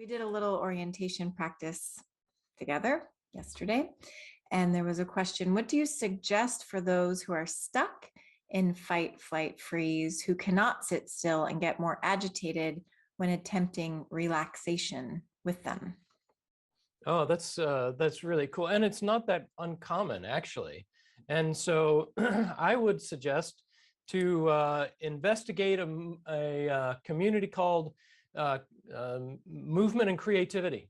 We did a little orientation practice together yesterday, and there was a question: what do you suggest for those who are stuck in fight, flight, freeze, who cannot sit still and get more agitated when attempting relaxation with them? Oh, that's really cool, and it's not that uncommon actually. And so, I would suggest to investigate a community called uh, Movement and Creativity.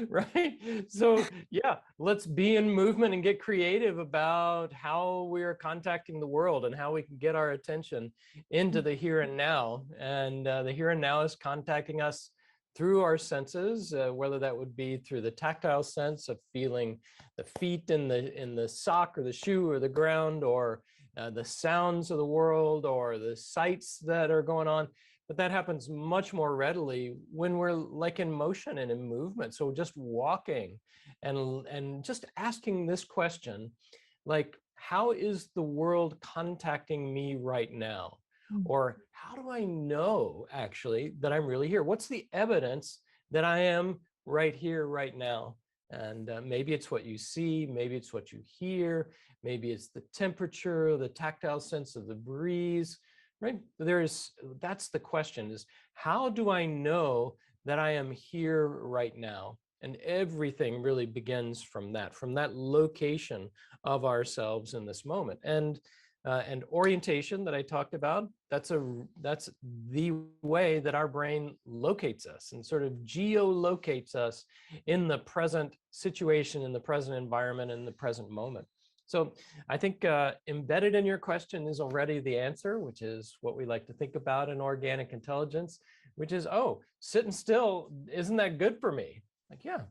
Right? So yeah, let's be in movement and get creative about how we are contacting the world and how we can get our attention into the here and now. And the here and now is contacting us through our senses, whether that would be through the tactile sense of feeling the feet in the sock or the shoe or the ground, or the sounds of the world, or the sights that are going on. But that happens much more readily when we're like in motion and in movement. So just walking and just asking this question, like, how is the world contacting me right now? Or how do I know actually that I'm really here? What's the evidence that I am right here, right now? And maybe it's what you see, maybe it's what you hear, maybe it's the temperature, the tactile sense of the breeze. Right? That's the question, is how do I know that I am here right now? And everything really begins from that location of ourselves in this moment. And orientation that I talked about, that's the way that our brain locates us and sort of geolocates us in the present situation, in the present environment, in the present moment. So I think embedded in your question is already the answer, which is what we like to think about in organic intelligence, which is, oh, sitting still, isn't that good for me? Like, yeah,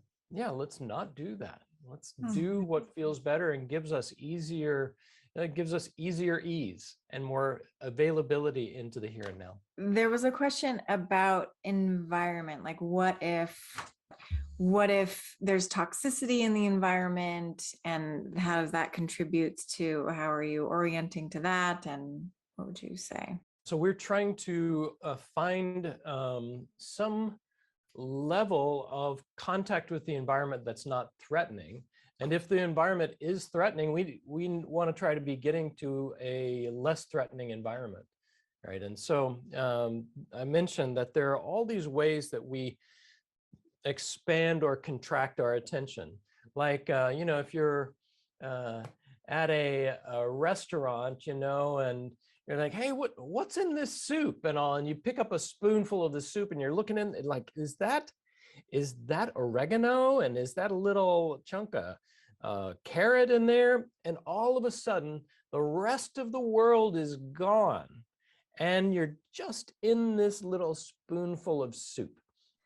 let's not do that. Let's do what feels better and gives us easier ease and more availability into the here and now. There was a question about environment, like what if there's toxicity in the environment, and how does that contribute to how are you orienting to that, and what would you say? So we're trying to find some level of contact with the environment that's not threatening. And if the environment is threatening, we want to try to be getting to a less threatening environment, right? And so I mentioned that there are all these ways that we expand or contract our attention. Like, if you're at a restaurant, and you're like, hey, what's in this soup and all, and you pick up a spoonful of the soup and you're looking in, like, is that oregano, and is that a little chunk of carrot in there? And all of a sudden, the rest of the world is gone, and you're just in this little spoonful of soup.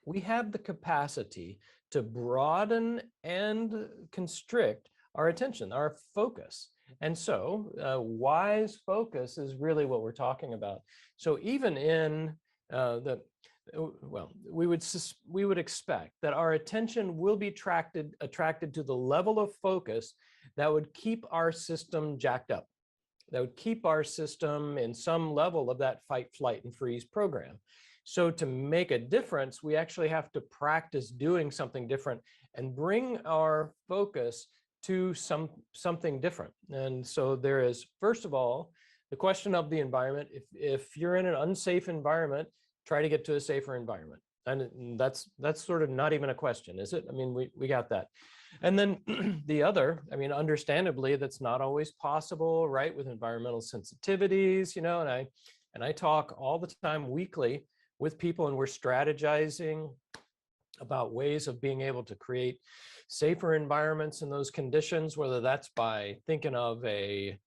We have the capacity to broaden and constrict our attention, our focus. And so wise focus is really what we're talking about. So even in we would expect that our attention will be attracted to the level of focus that would keep our system jacked up, that would keep our system in some level of that fight, flight, and freeze program. So to make a difference, we actually have to practice doing something different and bring our focus to something different. And so there is, first of all, the question of the environment. If you're in an unsafe environment, try to get to a safer environment. And that's sort of not even a question, is it? I mean, we got that. And then the other, I mean, understandably, that's not always possible, right? With environmental sensitivities, and I talk all the time weekly with people, and we're strategizing about ways of being able to create safer environments in those conditions, whether that's by thinking of like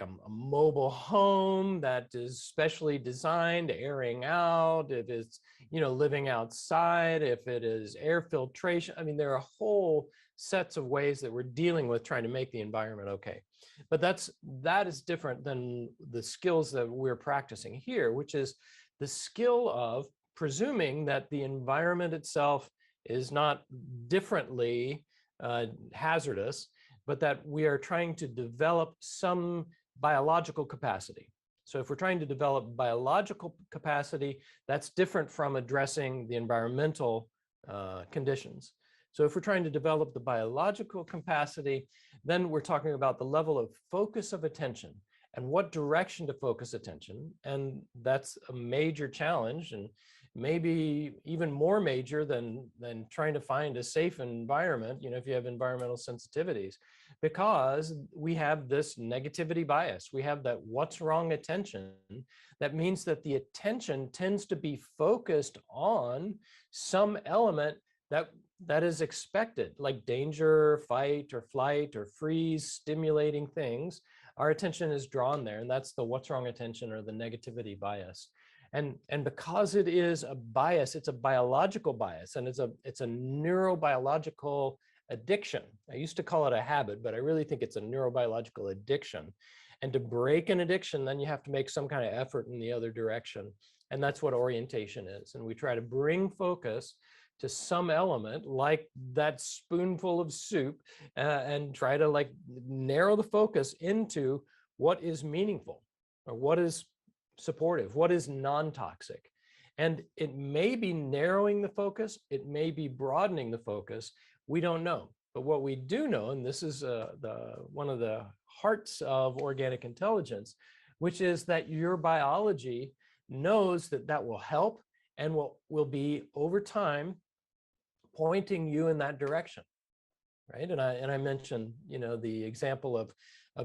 a mobile home that is specially designed, airing out, if it's, living outside, if it is air filtration. I mean, there are whole sets of ways that we're dealing with trying to make the environment okay. But that is different than the skills that we're practicing here, which is the skill of presuming that the environment itself is not differently hazardous, but that we are trying to develop some biological capacity. So if we're trying to develop biological capacity, that's different from addressing the environmental conditions. So if we're trying to develop the biological capacity, then we're talking about the level of focus of attention and what direction to focus attention. And that's a major challenge, and maybe even more major than trying to find a safe environment, if you have environmental sensitivities, because we have this negativity bias. We have that what's wrong attention. That means that the attention tends to be focused on some element that is expected, like danger, fight or flight or freeze, stimulating things. Our attention is drawn there, and that's the what's wrong attention, or the negativity bias. And because it is a bias, it's a biological bias, and it's a neurobiological addiction. I used to call it a habit, but I really think it's a neurobiological addiction. And to break an addiction, then you have to make some kind of effort in the other direction. And that's what orientation is. And we try to bring focus to some element, like that spoonful of soup, and try to narrow the focus into what is meaningful, or what is supportive, what is non-toxic. And it may be narrowing the focus, it may be broadening the focus, we don't know. But what we do know, and this is one of the hearts of organic intelligence, which is that your biology knows that will help and will be over time pointing you in that direction, right? And I mentioned, the example of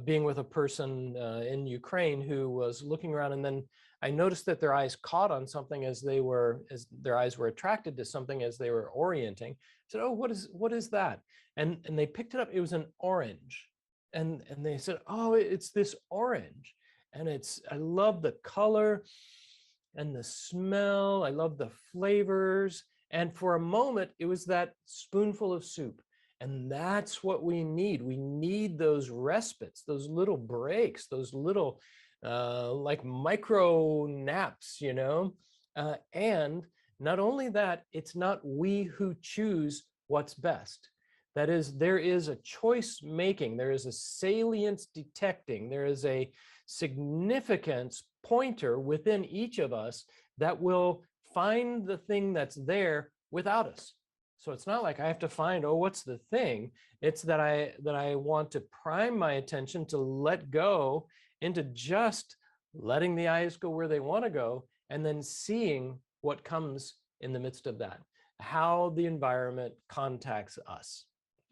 being with a person in Ukraine who was looking around, and then I noticed that their eyes caught on something as their eyes were attracted to something as they were orienting. I said, "Oh, what is that?" And they picked it up. It was an orange, and they said, "Oh, it's this orange," and I love the color and the smell. I love the flavors. And for a moment, it was that spoonful of soup. And that's what we need. We need those respites, those little breaks, those little like micro naps, and not only that, it's not we who choose what's best. That is, there is a choice making, there is a salience detecting, there is a significance pointer within each of us that will find the thing that's there without us. So it's not like I have to find, oh, what's the thing? It's that I want to prime my attention to let go into just letting the eyes go where they want to go, and then seeing what comes in the midst of that, how the environment contacts us.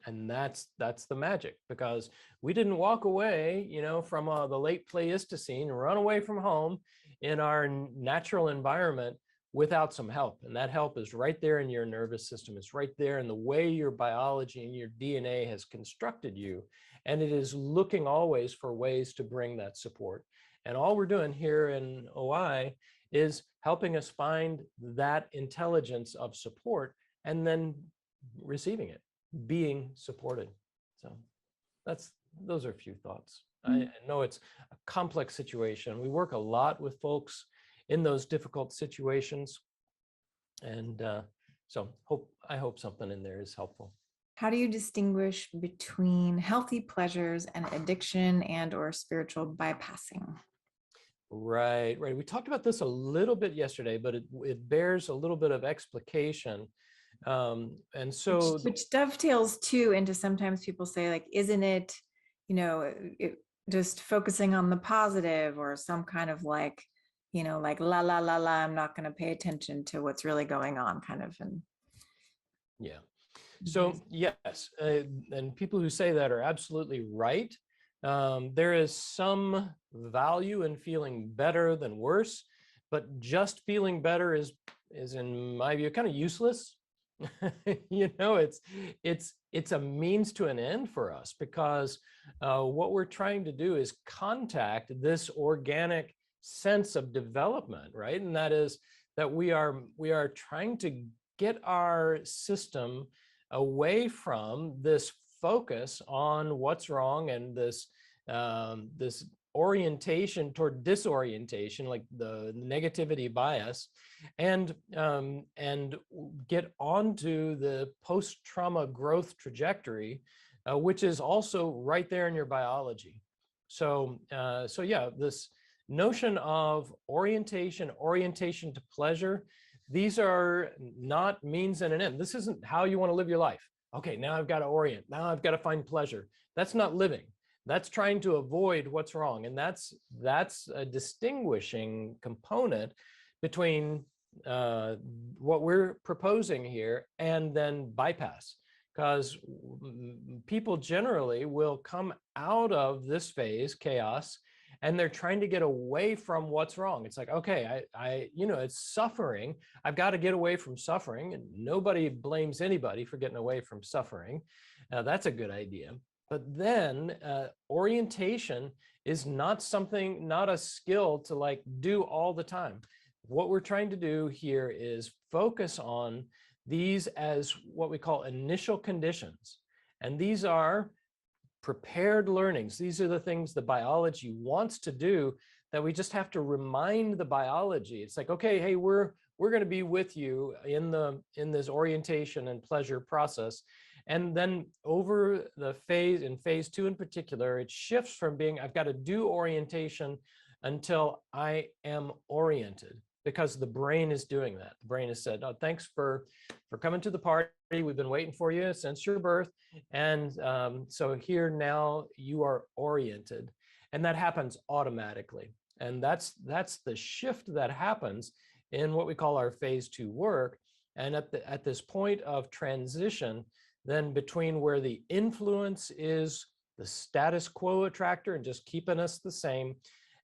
And that's the magic, because we didn't walk away, from the late Pleistocene, run away from home in our natural environment without some help. And that help is right there in your nervous system. It's right there in the way your biology and your DNA has constructed you. And it is looking always for ways to bring that support. And all we're doing here in OI is helping us find that intelligence of support, and then receiving it, being supported. So those are a few thoughts. I know it's a complex situation. We work a lot with folks in those difficult situations. And so I hope something in there is helpful. How do you distinguish between healthy pleasures and addiction and or spiritual bypassing? Right. We talked about this a little bit yesterday, but it bears a little bit of explication. And so which dovetails too into, sometimes people say, isn't it, just focusing on the positive, or some kind of la la la la, I'm not going to pay attention to what's really going on, kind of. And yeah. So yes, and people who say that are absolutely right. There is some value in feeling better than worse, but just feeling better is in my view kind of useless. It's a means to an end for us, because what we're trying to do is contact this organic sense of development, right? And that is that we are trying to get our system away from this focus on what's wrong, and this orientation toward disorientation, like the negativity bias, and get onto the post-trauma growth trajectory, which is also right there in your biology. So yeah, this notion of orientation, orientation to pleasure, these are not means and an end. This isn't how you want to live your life. Okay, now I've got to orient. Now I've got to find pleasure. That's not living. That's trying to avoid what's wrong. And that's a distinguishing component between what we're proposing here and then bypass. Because people generally will come out of this phase, chaos, and they're trying to get away from what's wrong. It's like, okay, it's suffering. I've got to get away from suffering, and nobody blames anybody for getting away from suffering. That's a good idea. But then orientation is not a skill to like do all the time. What we're trying to do here is focus on these as what we call initial conditions. And these are prepared learnings. These are the things the biology wants to do that we just have to remind the biology. It's like, okay, hey, we're going to be with you in this orientation and pleasure process. And then over the phase, in phase 2 in particular, it shifts from being, I've got to do orientation until I am oriented, because the brain is doing that. The brain has said, oh, thanks for coming to the party. We've been waiting for you since your birth. And so here now you are oriented. And that happens automatically. And that's the shift that happens in what we call our phase 2 work. And at this point of transition, then between where the influence is the status quo attractor and just keeping us the same,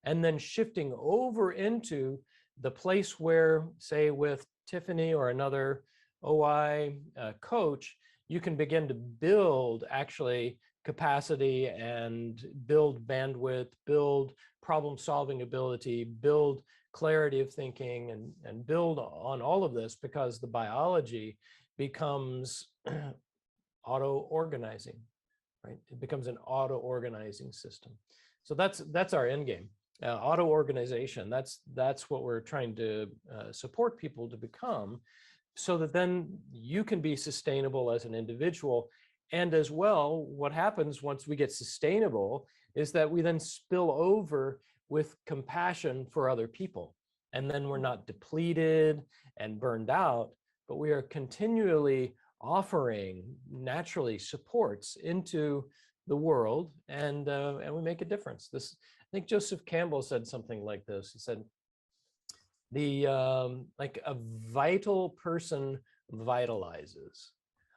and then shifting over into the place where, say, with Tiffany or another OI coach, you can begin to build actually capacity and build bandwidth, build problem-solving ability, build clarity of thinking, and build on all of this, because the biology becomes auto-organizing, right? It becomes an auto-organizing system. So that's our end game. Auto-organization, that's what we're trying to support people to become, so that then you can be sustainable as an individual. And as well, what happens once we get sustainable is that we then spill over with compassion for other people. And then we're not depleted and burned out, but we are continually offering naturally supports into the world, and we make a difference. I think Joseph Campbell said something like this. He said, like a vital person vitalizes.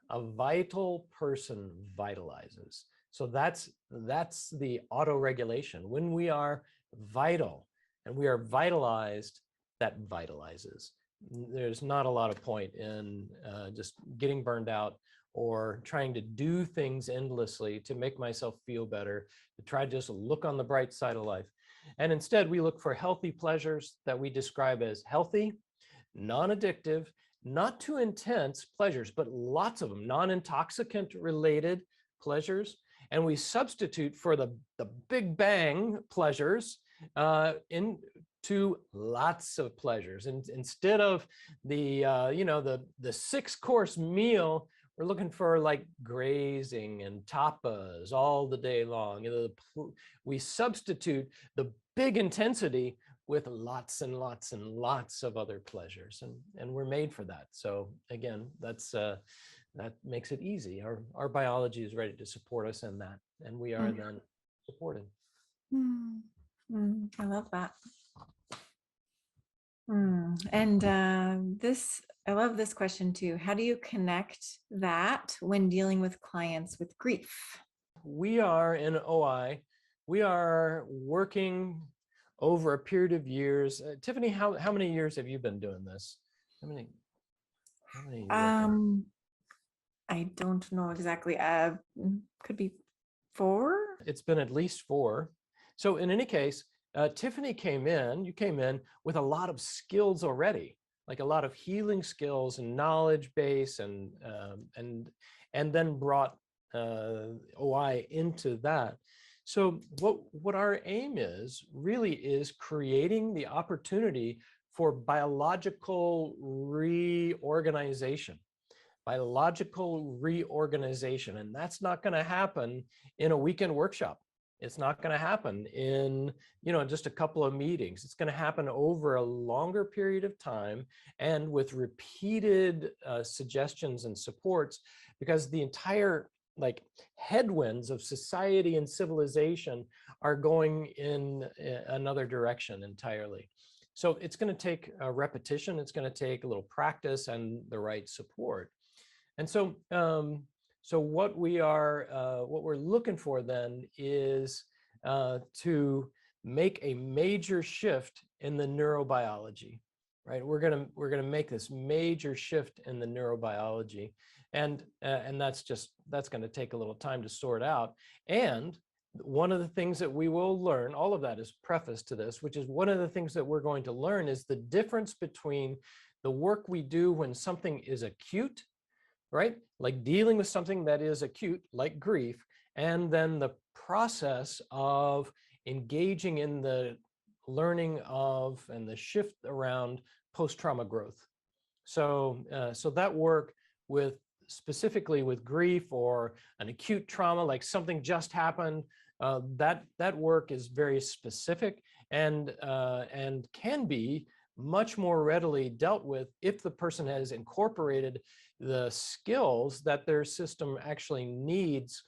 A vital person vitalizes. So that's the auto-regulation. When we are vital and we are vitalized, that vitalizes. There's not a lot of point in just getting burned out or trying to do things endlessly to make myself feel better, to try to just look on the bright side of life. And instead, we look for healthy pleasures that we describe as healthy, non-addictive, not too intense pleasures, but lots of them, non-intoxicant related pleasures. And we substitute for the big bang pleasures into lots of pleasures. And instead of the 6-course meal, we're looking for like grazing and tapas all the day long. We substitute the big intensity with lots and lots and lots of other pleasures, and we're made for that. So again, that makes it easy. Our biology is ready to support us in that, and we are then supported. I love that. And I love this question too. How do you connect that when dealing with clients with grief? We are in OI. We are working over a period of years. Tiffany, how many years have you been doing this? How many I don't know exactly. Could be 4. It's been at least 4. So in any case, Tiffany you came in with a lot of skills already, like a lot of healing skills and knowledge base, and then brought OI into that. So what our aim really is creating the opportunity for biological reorganization. And that's not going to happen in a weekend workshop. It's not going to happen in, just a couple of meetings. It's going to happen over a longer period of time and with repeated suggestions and supports, because the entire headwinds of society and civilization are going in another direction entirely. So it's going to take a repetition. It's going to take a little practice and the right support. And so, what we're looking for then is to make a major shift in the neurobiology, right? We're gonna make this major shift in the neurobiology, and that's going to take a little time to sort out. And one of the things that we will learn, all of that is preface to this, which is one of the things that we're going to learn is the difference between the work we do when something is acute, right? Like dealing with something that is acute, like grief, and then the process of engaging in the learning of and the shift around post-trauma growth. So that work specifically with grief or an acute trauma, like something just happened, that work is very specific and can be much more readily dealt with if the person has incorporated the skills that their system actually needs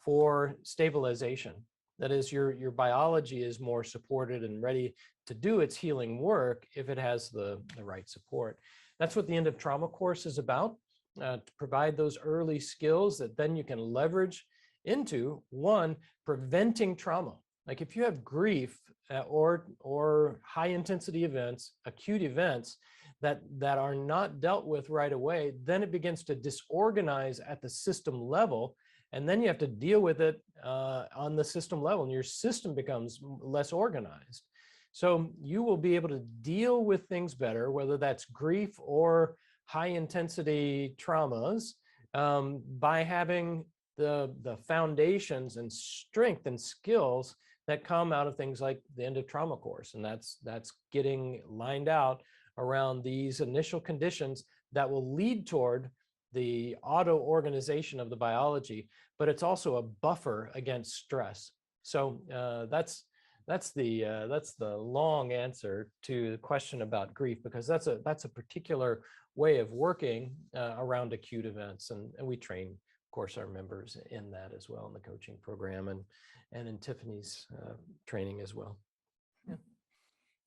for stabilization. That is, your biology is more supported and ready to do its healing work if it has the right support. That's what the End of Trauma course is about, to provide those early skills that then you can leverage into, one, preventing trauma. Like if you have grief or high intensity events, acute events that are not dealt with right away, then it begins to disorganize at the system level. And then you have to deal with it on the system level, and your system becomes less organized. So you will be able to deal with things better, whether that's grief or high intensity traumas, by having the foundations and strength and skills that come out of things like the End of Trauma course. And that's getting lined out around these initial conditions that will lead toward the auto-organization of the biology, but it's also a buffer against stress. So that's the long answer to the question about grief, because that's a particular way of working around acute events, and we train, of course, our members in that as well in the coaching program and in Tiffany's training as well.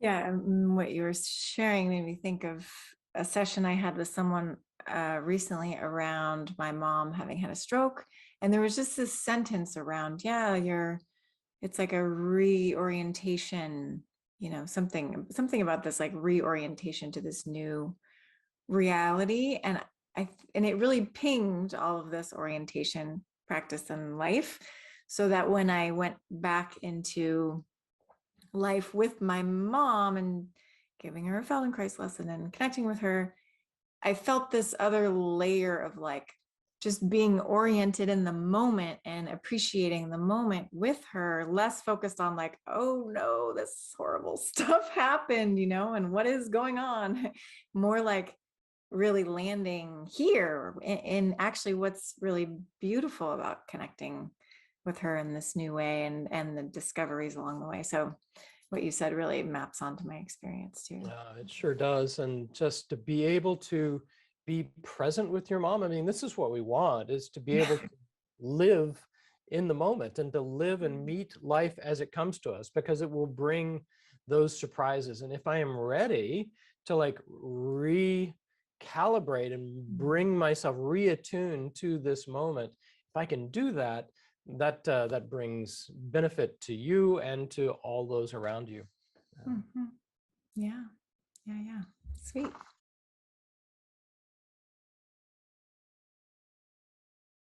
Yeah, what you were sharing made me think of a session I had with someone recently around my mom having had a stroke, and there was just this sentence around, it's like a reorientation, something about this like reorientation to this new reality, and it really pinged all of this orientation practice in life, so that when I went back into life with my mom and giving her a Feldenkrais lesson and connecting with her, I felt this other layer of like just being oriented in the moment and appreciating the moment with her, less focused on like, oh no, this horrible stuff happened, and what is going on, more like really landing here in actually what's really beautiful about connecting with her in this new way, and the discoveries along the way. So what you said really maps onto my experience too. It sure does. And just to be able to be present with your mom. I mean, this is what we want, is to be able to live in the moment and to live and meet life as it comes to us, because it will bring those surprises. And if I am ready to like recalibrate and bring myself reattuned to this moment, if I can do that, that brings benefit to you and to all those around you. Mm-hmm. Yeah. Sweet.